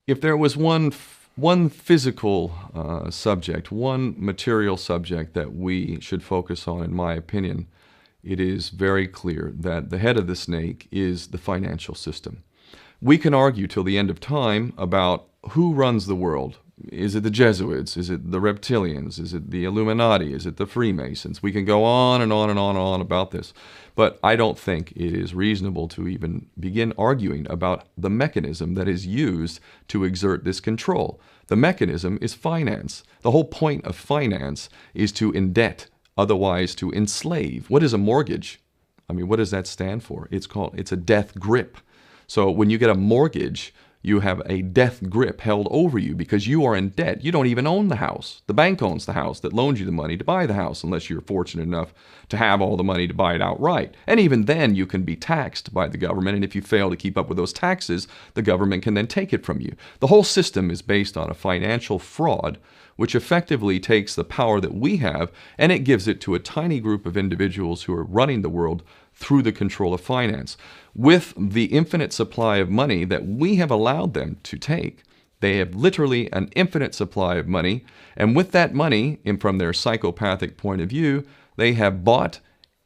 If there was one physical subject, one material subject that we should focus on, in my opinion, it is very clear that the head of the snake is the financial system. We can argue till the end of time about who runs the world. Is it the Jesuits? Is it the reptilians? Is it the Illuminati? Is it the Freemasons? We can go on and on and on and on about this. But I don't think it is reasonable to even begin arguing about the mechanism that is used to exert this control. The mechanism is finance. The whole point of finance is to indebt, otherwise to enslave. What is a mortgage? I mean, what does that stand for? It's a death grip. So when you get a mortgage, you have a death grip held over you because you are in debt. You don't even own the house. The bank owns the house that loans you the money to buy the house, unless you're fortunate enough to have all the money to buy it outright. And even then, you can be taxed by the government, and if you fail to keep up with those taxes, the government can then take it from you. The whole system is based on a financial fraud, which effectively takes the power that we have and it gives it to a tiny group of individuals who are running the world through the control of finance. With the infinite supply of money that we have allowed them to take, they have literally an infinite supply of money, and with that money, and from their psychopathic point of view, they have bought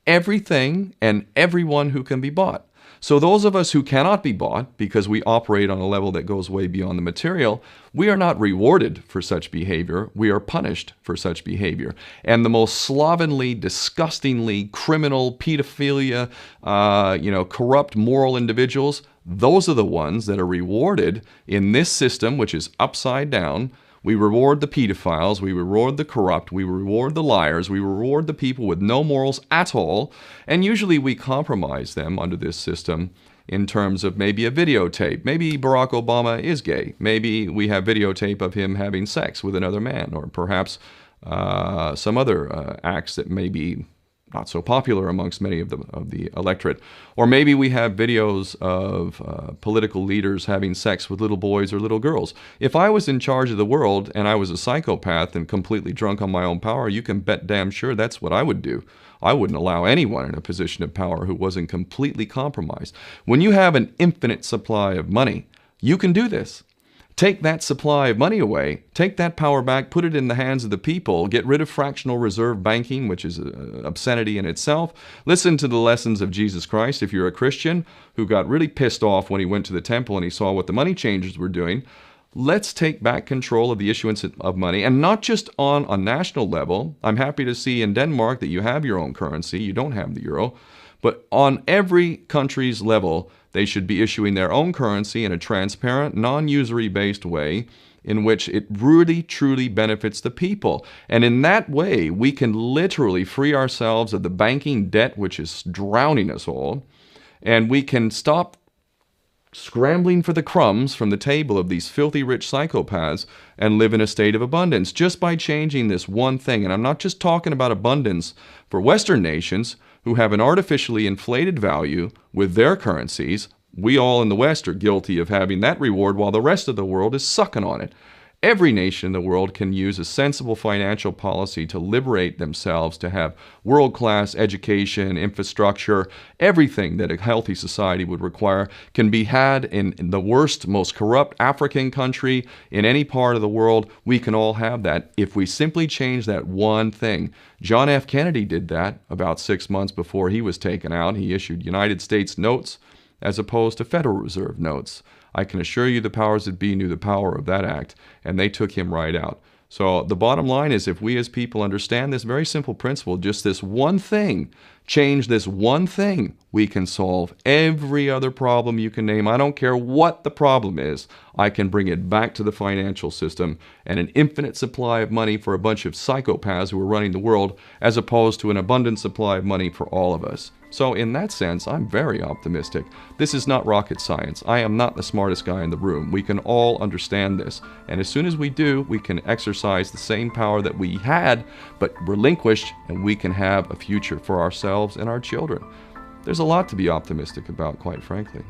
everything and everyone who can be bought. So those of us who cannot be bought, because we operate on a level that goes way beyond the material, we are not rewarded for such behavior. We are punished for such behavior. And the most slovenly, disgustingly criminal, pedophilia, corrupt moral individuals, those are the ones that are rewarded in this system, which is upside down. We reward the pedophiles, we reward the corrupt, we reward the liars, we reward the people with no morals at all, and usually we compromise them under this system in terms of maybe a videotape. Maybe Barack Obama is gay. Maybe we have videotape of him having sex with another man, or perhaps some other acts that may be not so popular amongst many of the electorate. Or maybe we have videos of political leaders having sex with little boys or little girls. If I was in charge of the world and I was a psychopath and completely drunk on my own power, you can bet damn sure that's what I would do. I wouldn't allow anyone in a position of power who wasn't completely compromised. When you have an infinite supply of money, you can do this. Take that supply of money away, take that power back, put it in the hands of the people, get rid of fractional reserve banking, which is an obscenity in itself. Listen to the lessons of Jesus Christ. If you're a Christian who got really pissed off when he went to the temple and he saw what the money changers were doing, let's take back control of the issuance of money, and not just on a national level. I'm happy to see in Denmark that you have your own currency. You don't have the euro. But on every country's level, they should be issuing their own currency in a transparent, non-usury based way in which it really, truly benefits the people. And in that way, we can literally free ourselves of the banking debt which is drowning us all, and we can stop scrambling for the crumbs from the table of these filthy rich psychopaths and live in a state of abundance just by changing this one thing. And I'm not just talking about abundance for Western nations who have an artificially inflated value with their currencies. We all in the West are guilty of having that reward while the rest of the world is sucking on it. Every nation in the world can use a sensible financial policy to liberate themselves, to have world-class education, infrastructure. Everything that a healthy society would require can be had in the worst, most corrupt African country, in any part of the world. We can all have that if we simply change that one thing. John F. Kennedy did that about 6 months before he was taken out. He issued United States notes as opposed to Federal Reserve notes. I can assure you the powers that be knew the power of that act, and they took him right out. So the bottom line is, if we as people understand this very simple principle, just this one thing, change this one thing, we can solve every other problem you can name. I don't care what the problem is. I can bring it back to the financial system and an infinite supply of money for a bunch of psychopaths who are running the world, as opposed to an abundant supply of money for all of us. So in that sense, I'm very optimistic. This is not rocket science. I am not the smartest guy in the room. We can all understand this. And as soon as we do, we can exercise the same power that we had, but relinquished, and we can have a future for ourselves and our children. There's a lot to be optimistic about, quite frankly.